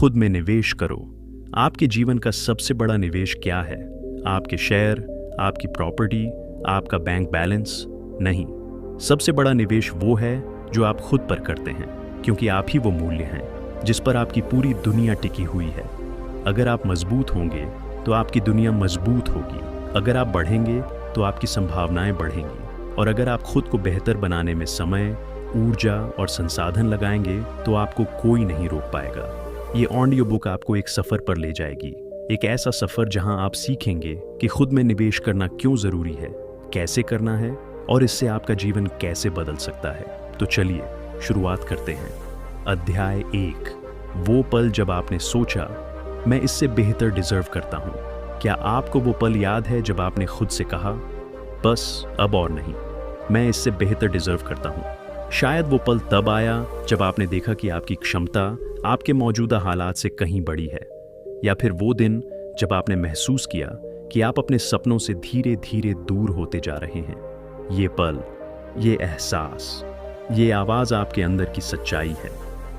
खुद में निवेश करो। आपके जीवन का सबसे बड़ा निवेश क्या है? आपके शेयर, आपकी प्रॉपर्टी, आपका बैंक बैलेंस? नहीं, सबसे बड़ा निवेश वो है जो आप खुद पर करते हैं, क्योंकि आप ही वो मूल्य हैं जिस पर आपकी पूरी दुनिया टिकी हुई है। अगर आप मजबूत होंगे तो आपकी दुनिया मजबूत होगी। अगर आप बढ़ेंगे तो आपकी संभावनाएं बढ़ेंगी। और अगर आप खुद को बेहतर बनाने में समय, ऊर्जा और संसाधन लगाएंगे तो आपको कोई नहीं रोक पाएगा। ये ऑडियो बुक आपको एक सफ़र पर ले जाएगी, एक ऐसा सफ़र जहां आप सीखेंगे कि खुद में निवेश करना क्यों ज़रूरी है, कैसे करना है और इससे आपका जीवन कैसे बदल सकता है। तो चलिए शुरुआत करते हैं। अध्याय 1, वो पल जब आपने सोचा मैं इससे बेहतर डिजर्व करता हूँ। क्या आपको वो पल याद है जब आपने खुद से कहा, बस अब और नहीं, मैं इससे बेहतर डिजर्व करता हूँ? शायद वो पल तब आया जब आपने देखा कि आपकी क्षमता आपके मौजूदा हालात से कहीं बड़ी है, या फिर वो दिन जब आपने महसूस किया कि आप अपने सपनों से धीरे धीरे दूर होते जा रहे हैं। ये पल, ये एहसास, ये आवाज़ आपके अंदर की सच्चाई है।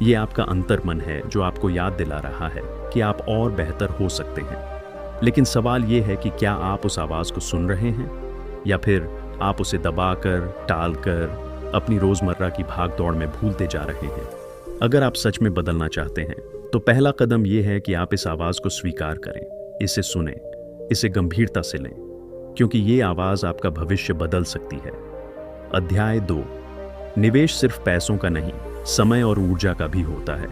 ये आपका अंतर्मन है जो आपको याद दिला रहा है कि आप और बेहतर हो सकते हैं। लेकिन सवाल ये है कि क्या आप उस आवाज़ को सुन रहे हैं, या फिर आप उसे दबाकर, टालकर अपनी रोज़मर्रा की भागदौड़ में भूलते जा रहे हैं? अगर आप सच में बदलना चाहते हैं तो पहला कदम यह है कि आप इस आवाज़ को स्वीकार करें, इसे सुनें, इसे गंभीरता से लें, क्योंकि ये आवाज़ आपका भविष्य बदल सकती है। अध्याय 2, निवेश सिर्फ पैसों का नहीं, समय और ऊर्जा का भी होता है।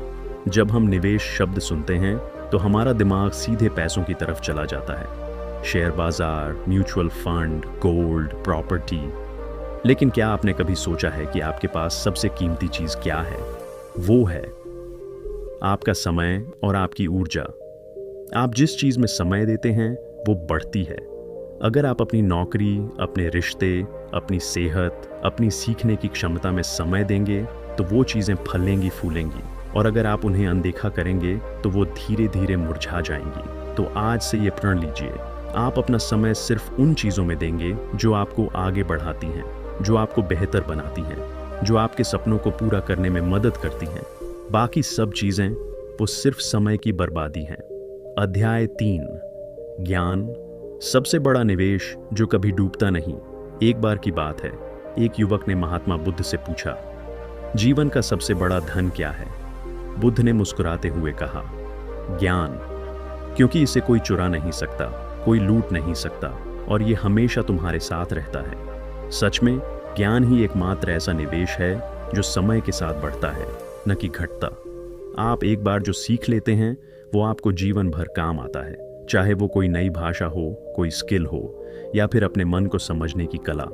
जब हम निवेश शब्द सुनते हैं तो हमारा दिमाग सीधे पैसों की तरफ चला जाता है। शेयर बाजार, म्यूचुअल फंड, गोल्ड, प्रॉपर्टी। लेकिन क्या आपने कभी सोचा है कि आपके पास सबसे कीमती चीज़ क्या है? वो है आपका समय और आपकी ऊर्जा। आप जिस चीज़ में समय देते हैं वो बढ़ती है। अगर आप अपनी नौकरी, अपने रिश्ते, अपनी सेहत, अपनी सीखने की क्षमता में समय देंगे तो वो चीज़ें फलेंगी फूलेंगी, और अगर आप उन्हें अनदेखा करेंगे तो वो धीरे धीरे मुरझा जाएंगी। तो आज से ये प्रण लीजिए, आप अपना समय सिर्फ उन चीज़ों में देंगे जो आपको आगे बढ़ाती हैं, जो आपको बेहतर बनाती हैं, जो आपके सपनों को पूरा करने में मदद करती हैं। बाकी सब चीज़ें वो सिर्फ समय की बर्बादी हैं। अध्याय 3, ज्ञान, सबसे बड़ा निवेश जो कभी डूबता नहीं। एक बार की बात है, एक युवक ने महात्मा बुद्ध से पूछा, जीवन का सबसे बड़ा धन क्या है? बुद्ध ने मुस्कुराते हुए कहा, ज्ञान, क्योंकि इसे कोई चुरा नहीं सकता, कोई लूट नहीं सकता, और ये हमेशा तुम्हारे साथ रहता है। सच में ज्ञान ही एकमात्र ऐसा निवेश है जो समय के साथ बढ़ता है, न कि घटता। आप एक बार जो सीख लेते हैं वो आपको जीवन भर काम आता है, चाहे वो कोई नई भाषा हो, कोई स्किल हो, या फिर अपने मन को समझने की कला।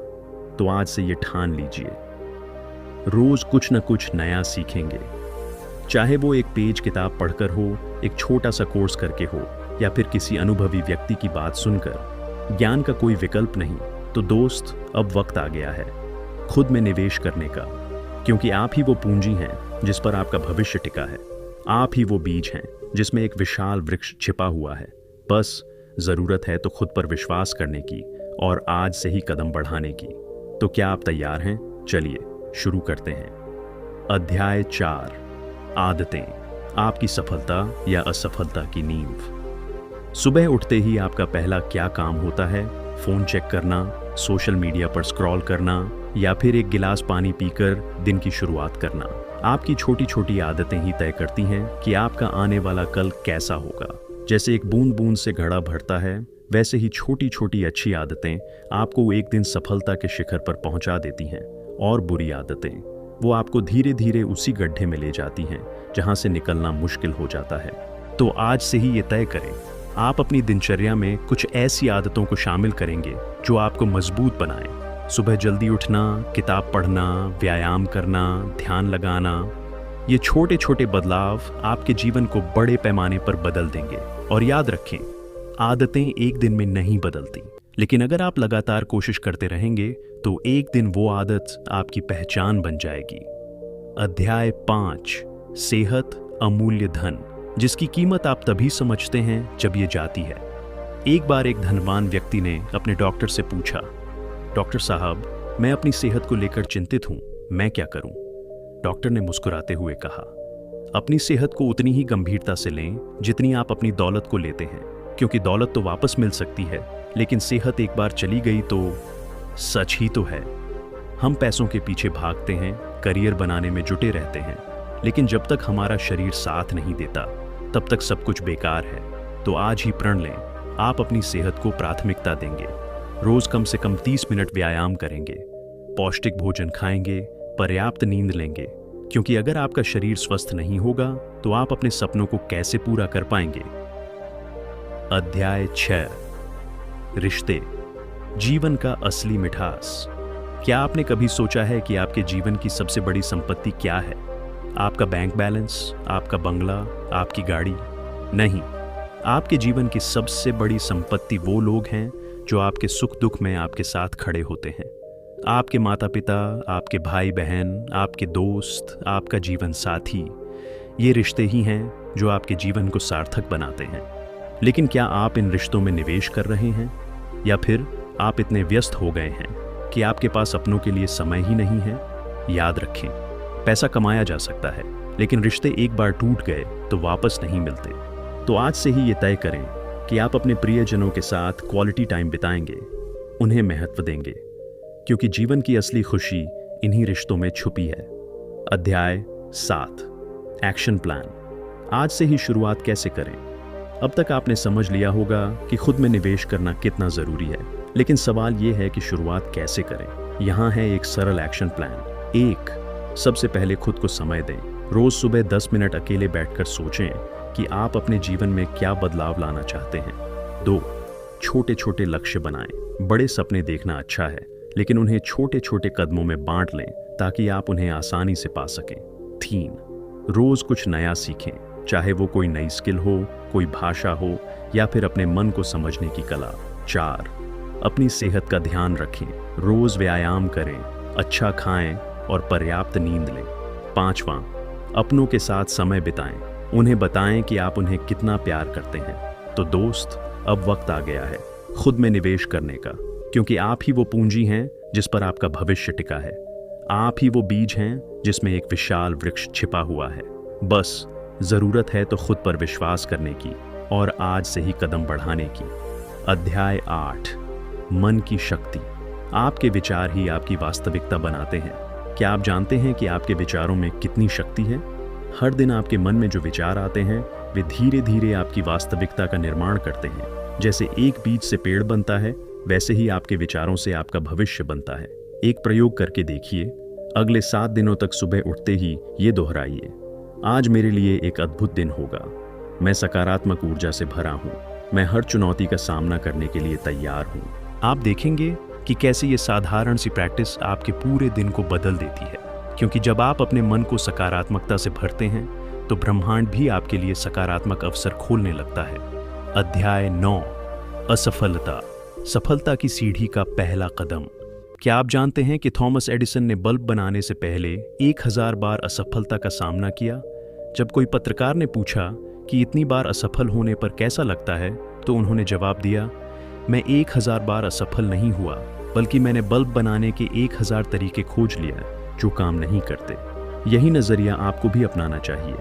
तो आज से ये ठान लीजिए, रोज कुछ न कुछ नया सीखेंगे। चाहे वो एक पेज किताब पढ़कर हो, एक छोटा सा कोर्स करके हो, या फिर किसी अनुभवी व्यक्ति की बात सुनकर। ज्ञान का कोई विकल्प नहीं। तो दोस्त, अब वक्त आ गया है खुद में निवेश करने का, क्योंकि आप ही वो पूंजी हैं जिस पर आपका भविष्य टिका है। आप ही वो बीज हैं जिसमें एक विशाल वृक्ष छिपा हुआ है। बस ज़रूरत है तो खुद पर विश्वास करने की और आज से ही कदम बढ़ाने की। तो क्या आप तैयार हैं? चलिए शुरू करते हैं। अध्याय 4, आदतें, आपकी सफलता या असफलता की नींव। सुबह उठते ही आपका पहला क्या काम होता है? फोन चेक करना, सोशल मीडिया पर स्क्रॉल करना, या फिर एक गिलास पानी पीकर दिन की शुरुआत करना। आपकी छोटी छोटी आदतें ही तय करती हैं कि आपका आने वाला कल कैसा होगा। जैसे एक बूंद बूंद से घड़ा भरता है, वैसे ही छोटी छोटी अच्छी आदतें आपको एक दिन सफलता के शिखर पर पहुंचा देती हैं, और बुरी आदतें वो आपको धीरे धीरे उसी गड्ढे में ले जाती हैं जहां से निकलना मुश्किल हो जाता है। तो आज से ही ये तय करें, आप अपनी दिनचर्या में कुछ ऐसी आदतों को शामिल करेंगे जो आपको मजबूत बनाएं। सुबह जल्दी उठना, किताब पढ़ना, व्यायाम करना, ध्यान लगाना। ये छोटे छोटे बदलाव आपके जीवन को बड़े पैमाने पर बदल देंगे। और याद रखें, आदतें एक दिन में नहीं बदलती, लेकिन अगर आप लगातार कोशिश करते रहेंगे तो एक दिन वो आदत आपकी पहचान बन जाएगी। अध्याय 5, सेहत अमूल्य धन, जिसकी कीमत आप तभी समझते हैं जब ये जाती है। एक बार एक धनवान व्यक्ति ने अपने डॉक्टर से पूछा, डॉक्टर साहब, मैं अपनी सेहत को लेकर चिंतित हूं, मैं क्या करूं? डॉक्टर ने मुस्कुराते हुए कहा, अपनी सेहत को उतनी ही गंभीरता से लें जितनी आप अपनी दौलत को लेते हैं, क्योंकि दौलत तो वापस मिल सकती है, लेकिन सेहत एक बार चली गई तो सच ही तो है। हम पैसों के पीछे भागते हैं, करियर बनाने में जुटे रहते हैं, लेकिन जब तक हमारा शरीर साथ नहीं देता तब तक सब कुछ बेकार है। तो आज ही प्रण लें, आप अपनी सेहत को प्राथमिकता देंगे। रोज कम से कम 30 मिनट व्यायाम करेंगे, पौष्टिक भोजन खाएंगे, पर्याप्त नींद लेंगे, क्योंकि अगर आपका शरीर स्वस्थ नहीं होगा तो आप अपने सपनों को कैसे पूरा कर पाएंगे। अध्याय 6, रिश्ते, जीवन का असली मिठास। क्या आपने कभी सोचा है कि आपके जीवन की सबसे बड़ी संपत्ति क्या है? आपका बैंक बैलेंस, आपका बंगला, आपकी गाड़ी? नहीं, आपके जीवन की सबसे बड़ी संपत्ति वो लोग हैं जो आपके सुख दुख में आपके साथ खड़े होते हैं। आपके माता पिता, आपके भाई बहन, आपके दोस्त, आपका जीवन साथी, ये रिश्ते ही हैं जो आपके जीवन को सार्थक बनाते हैं। लेकिन क्या आप इन रिश्तों में निवेश कर रहे हैं, या फिर आप इतने व्यस्त हो गए हैं कि आपके पास अपनों के लिए समय ही नहीं है? याद रखें, पैसा कमाया जा सकता है, लेकिन रिश्ते एक बार टूट गए तो वापस नहीं मिलते। तो आज से ही ये तय करें कि आप अपने प्रियजनों के साथ क्वालिटी टाइम बिताएंगे, उन्हें महत्व देंगे, क्योंकि जीवन की असली खुशी इन्हीं रिश्तों में छुपी है। अध्याय 7, एक्शन प्लान। आज से ही शुरुआत कैसे करें? अब तक आपने समझ लिया होगा कि खुद में निवेश करना कितना जरूरी है, लेकिन सवाल यह है कि शुरुआत कैसे करें। यहाँ है एक सरल एक्शन प्लान। 1, सबसे पहले खुद को समय दें। रोज सुबह 10 मिनट अकेले बैठकर सोचें कि आप अपने जीवन में क्या बदलाव लाना चाहते हैं। 2, छोटे छोटे लक्ष्य बनाएं। बड़े सपने देखना अच्छा है, लेकिन उन्हें छोटे छोटे कदमों में बांट लें ताकि आप उन्हें आसानी से पा सकें। 3, रोज कुछ नया सीखें, चाहे वो कोई नई स्किल हो, कोई भाषा हो, या फिर अपने मन को समझने की कला। 4, अपनी सेहत का ध्यान रखें। रोज व्यायाम करें, अच्छा खाएं और पर्याप्त नींद लें। 5वां, अपनों के साथ समय बिताएं। उन्हें बताएं कि आप उन्हें कितना प्यार करते हैं। तो दोस्त, अब वक्त आ गया है खुद में निवेश करने का, क्योंकि आप ही वो पूंजी हैं जिस पर आपका भविष्य टिका है। आप ही वो बीज हैं जिसमें एक विशाल वृक्ष छिपा हुआ है। बस जरूरत है तो खुद पर विश्वास करने की और आज से ही कदम बढ़ाने की। अध्याय 8, मन की शक्ति। आपके विचार ही आपकी वास्तविकता बनाते हैं। क्या आप जानते हैं कि आपके विचारों में कितनी शक्ति है? हर दिन आपके मन में जो विचार आते हैं वे धीरे धीरे आपकी वास्तविकता का निर्माण करते हैं। जैसे एक बीज से पेड़ बनता है, वैसे ही आपके विचारों से आपका भविष्य बनता है। एक प्रयोग करके देखिए। अगले 7 दिनों तक सुबह उठते ही ये दोहराइए, आज मेरे लिए एक अद्भुत दिन होगा। मैं सकारात्मक ऊर्जा से भरा हूँ। मैं हर चुनौती का सामना करने के लिए तैयार हूँ। आप देखेंगे कि कैसे ये साधारण सी प्रैक्टिस आपके पूरे दिन को बदल देती है, क्योंकि जब आप अपने मन को सकारात्मकता से भरते हैं तो ब्रह्मांड भी आपके लिए सकारात्मक अवसर खोलने लगता है। अध्याय 9, असफलता, सफलता की सीढ़ी का पहला कदम। क्या आप जानते हैं कि थॉमस एडिसन ने बल्ब बनाने से पहले 1000 बार असफलता का सामना किया? जब कोई पत्रकार ने पूछा कि इतनी बार असफल होने पर कैसा लगता है, तो उन्होंने जवाब दिया, मैं 1000 बार असफल नहीं हुआ, बल्कि मैंने बल्ब बनाने के 1000 तरीके खोज लिया जो काम नहीं करते। यही नजरिया आपको भी अपनाना चाहिए।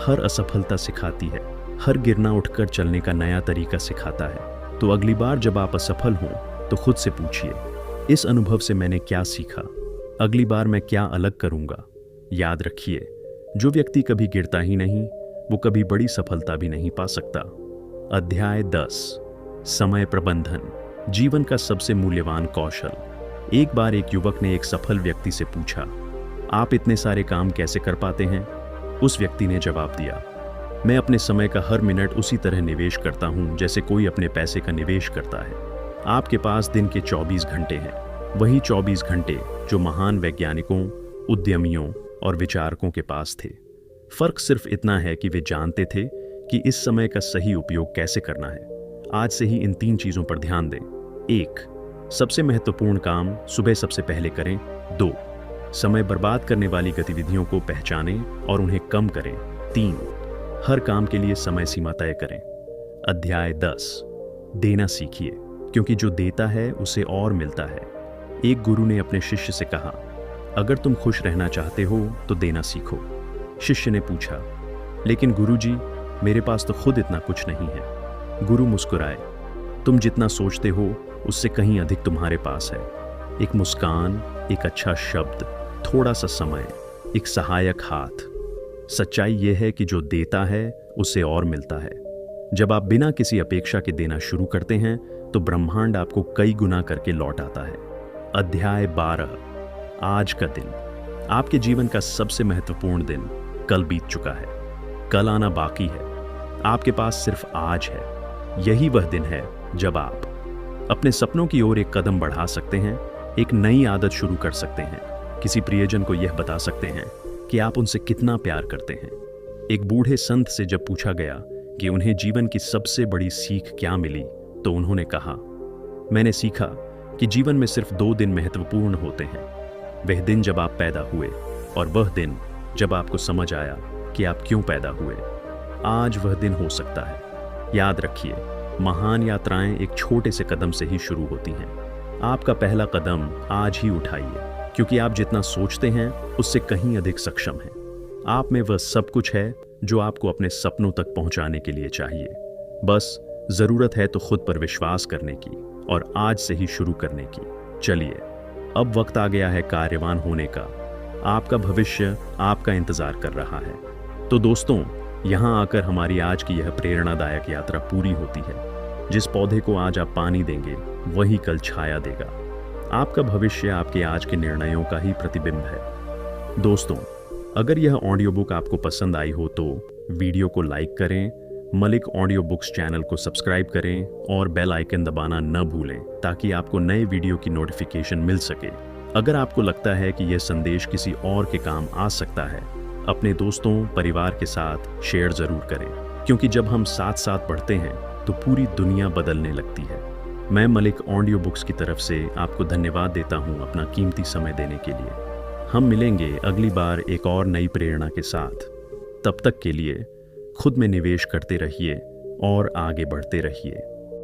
हर असफलता सिखाती है, हर गिरना उठकर चलने का नया तरीका सिखाता है। तो अगली बार जब आप असफल हों तो खुद से पूछिए, इस अनुभव से मैंने क्या सीखा? अगली बार मैं क्या अलग करूंगा? याद रखिए, जो व्यक्ति कभी गिरता ही नहीं, वो कभी बड़ी सफलता भी नहीं पा सकता। अध्याय 10, समय प्रबंधन, जीवन का सबसे मूल्यवान कौशल। एक बार एक युवक ने एक सफल व्यक्ति से पूछा, आप इतने सारे काम कैसे कर पाते हैं? उस व्यक्ति ने जवाब दिया, मैं अपने समय का हर मिनट उसी तरह निवेश करता हूं जैसे कोई अपने पैसे का निवेश करता है। आपके पास दिन के 24 घंटे हैं, वही 24 घंटे जो महान वैज्ञानिकों, उद्यमियों और विचारकों के पास थे। फर्क सिर्फ इतना है कि वे जानते थे कि इस समय का सही उपयोग कैसे करना है। आज से ही इन 3 चीजों पर ध्यान दें। 1, सबसे महत्वपूर्ण काम सुबह सबसे पहले करें। 2, समय बर्बाद करने वाली गतिविधियों को पहचानें और उन्हें कम करें। 3, हर काम के लिए समय सीमा तय करें। अध्याय 10, देना सीखिए, क्योंकि जो देता है उसे और मिलता है। एक गुरु ने अपने शिष्य से कहा, अगर तुम खुश रहना चाहते हो तो देना सीखो। शिष्य ने पूछा, लेकिन गुरुजी, मेरे पास तो खुद इतना कुछ नहीं है। गुरु मुस्कुराए। तुम जितना सोचते हो उससे कहीं अधिक तुम्हारे पास है। एक मुस्कान, एक अच्छा शब्द, थोड़ा सा समय, एक सहायक हाथ। सच्चाई यह है कि जो देता है उसे और मिलता है। जब आप बिना किसी अपेक्षा के देना शुरू करते हैं तो ब्रह्मांड आपको कई गुना करके लौट आता है। अध्याय 12। आज का दिन। आपके जीवन का सबसे महत्वपूर्ण दिन कल बीत चुका है। कल आना बाकी है। आपके पास सिर्फ आज है। यही वह दिन है जब आप अपने सपनों की ओर एक कदम बढ़ा सकते हैं, एक नई आदत शुरू कर सकते हैं, किसी प्रियजन को यह बता सकते हैं कि आप उनसे कितना प्यार करते हैं। एक बूढ़े संत से जब पूछा गया कि उन्हें जीवन की सबसे बड़ी सीख क्या मिली, तो उन्होंने कहा, मैंने सीखा कि जीवन में सिर्फ 2 दिन महत्वपूर्ण होते हैं। वह दिन जब आप पैदा हुए और वह दिन जब आपको समझ आया कि आप क्यों पैदा हुए। आज वह दिन हो सकता है। याद रखिए, महान यात्राएं एक छोटे से कदम से ही शुरू होती हैं। आपका पहला कदम आज ही उठाइए, क्योंकि आप जितना सोचते हैं उससे कहीं अधिक सक्षम हैं। आप में वह सब कुछ है जो आपको अपने सपनों तक पहुंचाने के लिए चाहिए। बस जरूरत है तो खुद पर विश्वास करने की और आज से ही शुरू करने की। चलिए, अब वक्त आ गया है कार्यवान होने का। आपका भविष्य आपका इंतजार कर रहा है। तो दोस्तों, यहाँ आकर हमारी आज की यह प्रेरणादायक यात्रा पूरी होती है। जिस पौधे को आज आप पानी देंगे वही कल छाया देगा। आपका भविष्य आपके आज के निर्णयों का ही प्रतिबिंब है। दोस्तों, अगर यह ऑडियो बुक आपको पसंद आई हो तो वीडियो को लाइक करें, मलिक ऑडियो बुक्स चैनल को सब्सक्राइब करें और बेल आइकन दबाना न भूलें, ताकि आपको नए वीडियो की नोटिफिकेशन मिल सके। अगर आपको लगता है कि यह संदेश किसी और के काम आ सकता है, अपने दोस्तों, परिवार के साथ शेयर जरूर करें, क्योंकि जब हम साथ साथ बढ़ते हैं तो पूरी दुनिया बदलने लगती है। मैं मलिक ऑडियो बुक्स की तरफ से आपको धन्यवाद देता हूं अपना कीमती समय देने के लिए। हम मिलेंगे अगली बार एक और नई प्रेरणा के साथ। तब तक के लिए खुद में निवेश करते रहिए और आगे बढ़ते रहिए।